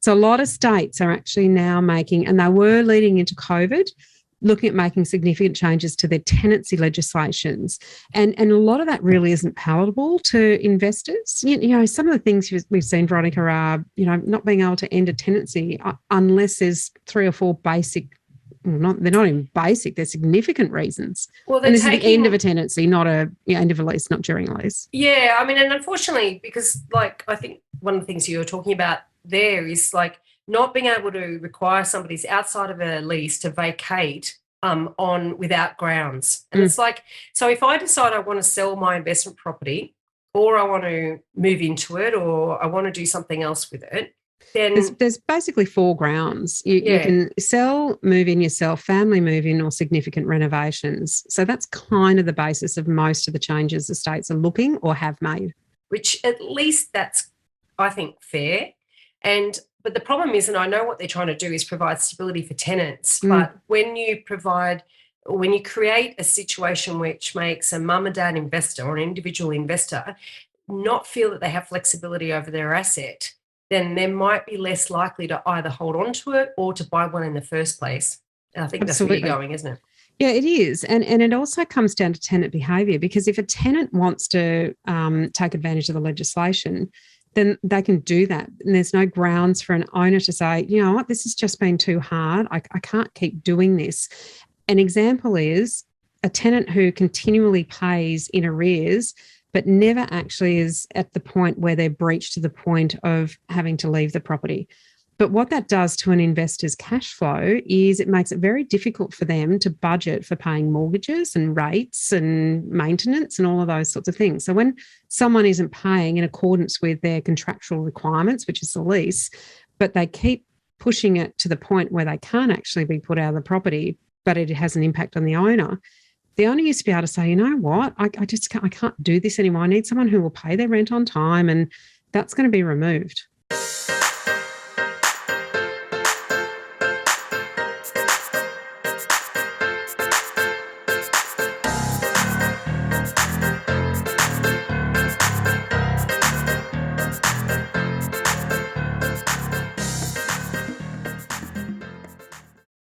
So a lot of states are actually now making, and they were leading into COVID, looking at making significant changes to their tenancy legislations. And a lot of that really isn't palatable to investors. Some of the things we've seen, Veronica, are, not being able to end a tenancy unless there's 3 or 4 basic, they're not even basic, they're significant reasons. Well, and this is the end of a tenancy, not end of a lease, not during a lease. Yeah, I mean, and unfortunately, because I think one of the things you were talking about there is not being able to require somebody's outside of a lease to vacate on without grounds. And it's so if I decide I want to sell my investment property, or I want to move into it, or I want to do something else with it, then there's basically 4 grounds. You can sell, move in yourself, family move in, or significant renovations. So that's kind of the basis of most of the changes the states are looking or have made. Which at least that's, I think, fair. But the problem is, and I know what they're trying to do is provide stability for tenants, but when you create a situation which makes a mum and dad investor or an individual investor not feel that they have flexibility over their asset, then they might be less likely to either hold on to it or to buy one in the first place. And I think Absolutely. That's where you're going, isn't it? Yeah, it is. And it also comes down to tenant behaviour, because if a tenant wants to take advantage of the legislation, then they can do that. And there's no grounds for an owner to say, you know what, this has just been too hard. I can't keep doing this. An example is a tenant who continually pays in arrears but never actually is at the point where they're breached to the point of having to leave the property. But what that does to an investor's cash flow is it makes it very difficult for them to budget for paying mortgages and rates and maintenance and all of those sorts of things. So when someone isn't paying in accordance with their contractual requirements, which is the lease, but they keep pushing it to the point where they can't actually be put out of the property, but it has an impact on the owner, the owner used to be able to say, you know what, I can't do this anymore. I need someone who will pay their rent on time, and that's going to be removed.